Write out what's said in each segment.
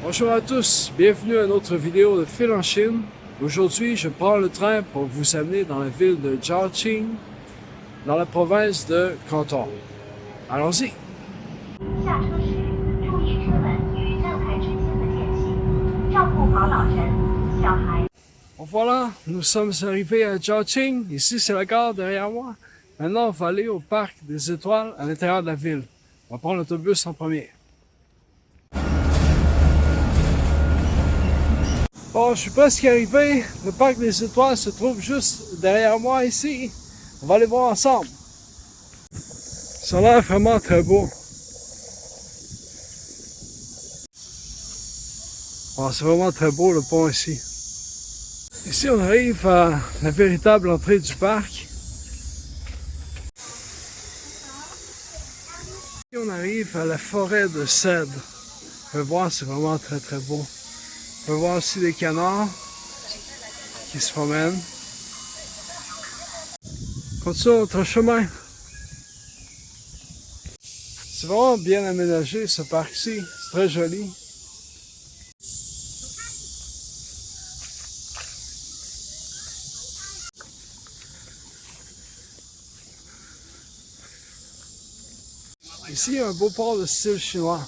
Bonjour à tous, bienvenue à notre vidéo de Fil en Chine. Aujourd'hui, je prends le train pour vous amener dans la ville de Jiaoqing, dans la province de Canton. Allons-y! Voilà, nous sommes arrivés à Jiaoqing. Ici, c'est la gare derrière moi. Maintenant, on va aller au parc des étoiles à l'intérieur de la ville. On va prendre l'autobus en premier. Bon, je suis presque arrivé. Le parc des étoiles se trouve juste derrière moi ici. On va aller voir ensemble. Ça a l'air vraiment très beau. Bon, c'est vraiment très beau le pont ici. Ici, on arrive à la véritable entrée du parc. Ici, on arrive à la forêt de cèdres. Vous pouvez voir, c'est vraiment très très beau. On peut voir aussi des canards qui se promènent. Continuons notre chemin. C'est vraiment bien aménagé ce parc-ci. C'est très joli. Ici, il y a un beau port de style chinois.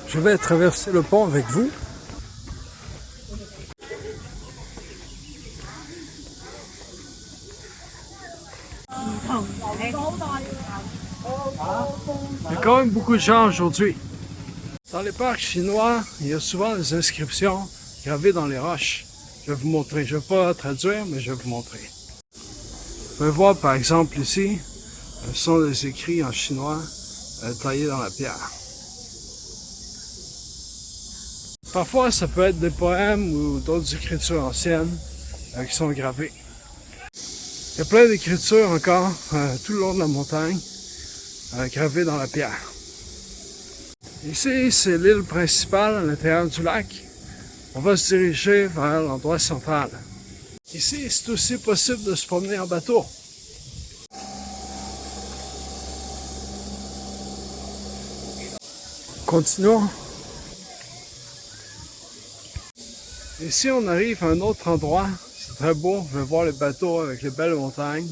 Je vais traverser le pont avec vous. Il y a quand même beaucoup de gens aujourd'hui. Dans les parcs chinois, il y a souvent des inscriptions gravées dans les roches. Je vais vous montrer. Je ne vais pas traduire, mais je vais vous montrer. Vous pouvez voir par exemple ici, ce sont des écrits en chinois taillés dans la pierre. Parfois, ça peut être des poèmes ou d'autres écritures anciennes qui sont gravées. Il y a plein d'écritures encore tout le long de la montagne, gravées dans la pierre. Ici, c'est l'île principale à l'intérieur du lac. On va se diriger vers l'endroit central. Ici, c'est aussi possible de se promener en bateau. Continuons. Ici, on arrive à un autre endroit. C'est très beau. Je vais voir les bateaux avec les belles montagnes.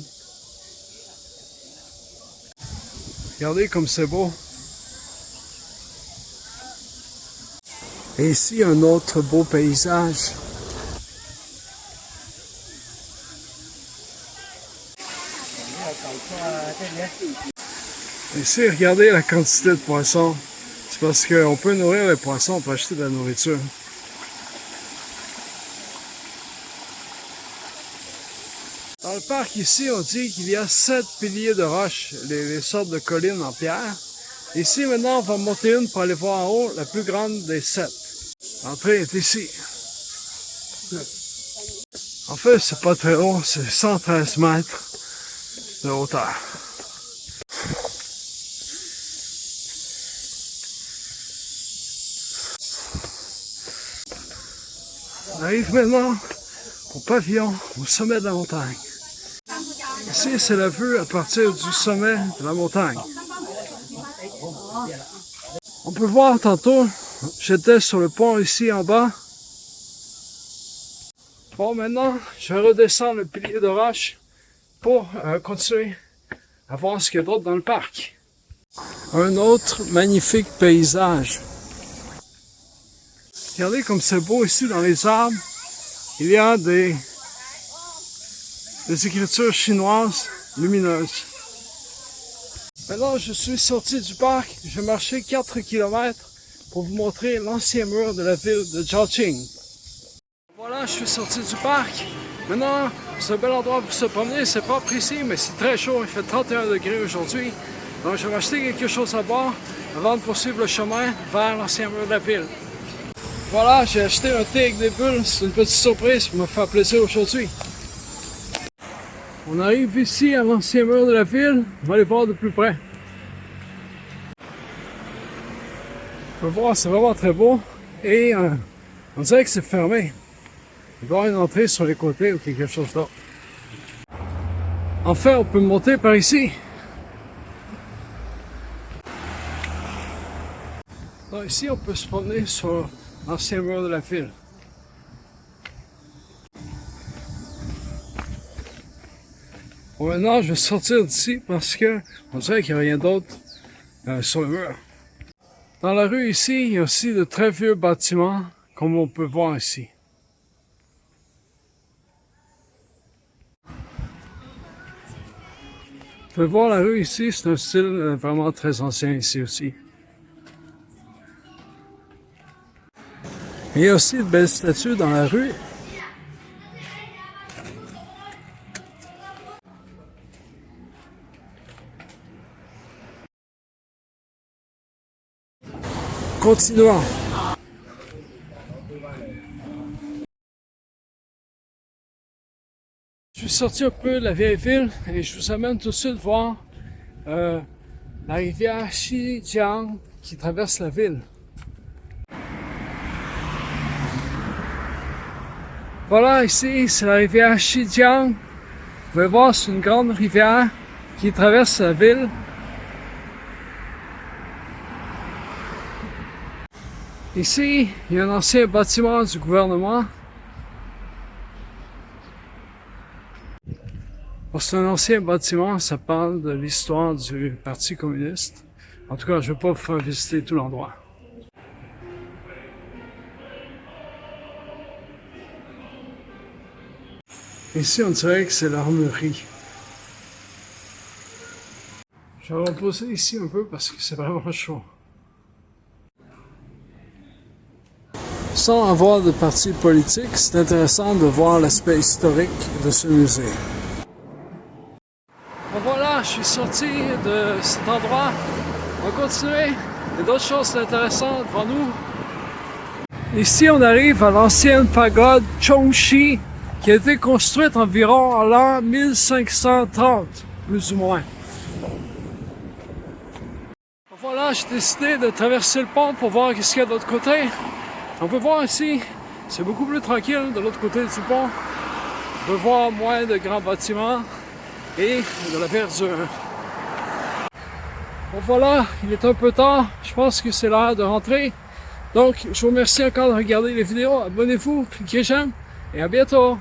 Regardez comme c'est beau. Et ici, un autre beau paysage. Ici, regardez la quantité de poissons. C'est parce qu'on peut nourrir les poissons, on peut acheter de la nourriture. Dans le parc ici, on dit qu'il y a 7 piliers de roches, les sortes de collines en pierre. Ici, maintenant, on va monter une pour aller voir en haut, la plus grande des 7. L'entrée est ici. En fait, c'est pas très haut, c'est 113 mètres de hauteur. On arrive maintenant au pavillon, au sommet de la montagne. Ici, c'est la vue à partir du sommet de la montagne. On peut voir tantôt, j'étais sur le pont ici en bas. Bon, maintenant, je vais redescendre le pilier de roche pour continuer à voir ce qu'il y a d'autre dans le parc. Un autre magnifique paysage. Regardez comme c'est beau ici dans les arbres. Il y a des écritures chinoises lumineuses. Maintenant, je suis sorti du parc. J'ai marché 4 km pour vous montrer l'ancien mur de la ville de Jiaoqing. Voilà, je suis sorti du parc. Maintenant, c'est un bel endroit pour se promener. C'est pas précis, mais c'est très chaud. Il fait 31 degrés aujourd'hui. Donc, je vais m'acheter quelque chose à boire avant de poursuivre le chemin vers l'ancien mur de la ville. Voilà, j'ai acheté un thé avec des bulles. C'est une petite surprise pour me faire plaisir aujourd'hui. On arrive ici à l'ancien mur de la ville. On va aller voir de plus près. On peut voir, c'est vraiment très beau. Et on dirait que c'est fermé. Il doit y avoir une entrée sur les côtés ou quelque chose d'autre. Enfin, on peut monter par ici. Donc ici, on peut se promener sur l'ancien mur de la ville. Bon, maintenant, je vais sortir d'ici parce que on dirait qu'il n'y a rien d'autre sur le mur. Dans la rue ici, il y a aussi de très vieux bâtiments, comme on peut voir ici. Vous pouvez voir la rue ici, c'est un style vraiment très ancien ici aussi. Il y a aussi de belles statues dans la rue. Continuons. Je suis sorti un peu de la vieille ville et je vous amène tout de suite voir la rivière Xijiang qui traverse la ville. Voilà, ici, c'est la rivière Xijiang. Vous pouvez voir, c'est une grande rivière qui traverse la ville. Ici, il y a un ancien bâtiment du gouvernement. C'est un ancien bâtiment, ça parle de l'histoire du Parti communiste. En tout cas, je ne vais pas vous faire visiter tout l'endroit. Ici, on dirait que c'est l'armurerie. Je vais me reposer ici un peu parce que c'est vraiment chaud. Sans avoir de parti politique, c'est intéressant de voir l'aspect historique de ce musée. Bon voilà, je suis sorti de cet endroit. On va continuer. Il y a d'autres choses intéressantes devant nous. Ici, on arrive à l'ancienne pagode Chongxi, qui a été construite environ en l'an 1530, plus ou moins. Voilà, j'ai décidé de traverser le pont pour voir ce qu'il y a de l'autre côté. On peut voir ici, c'est beaucoup plus tranquille de l'autre côté du pont. On peut voir moins de grands bâtiments et de la verdure. Bon voilà, il est un peu tard, je pense que c'est l'heure de rentrer. Donc, je vous remercie encore de regarder les vidéos, abonnez-vous, cliquez j'aime et à bientôt!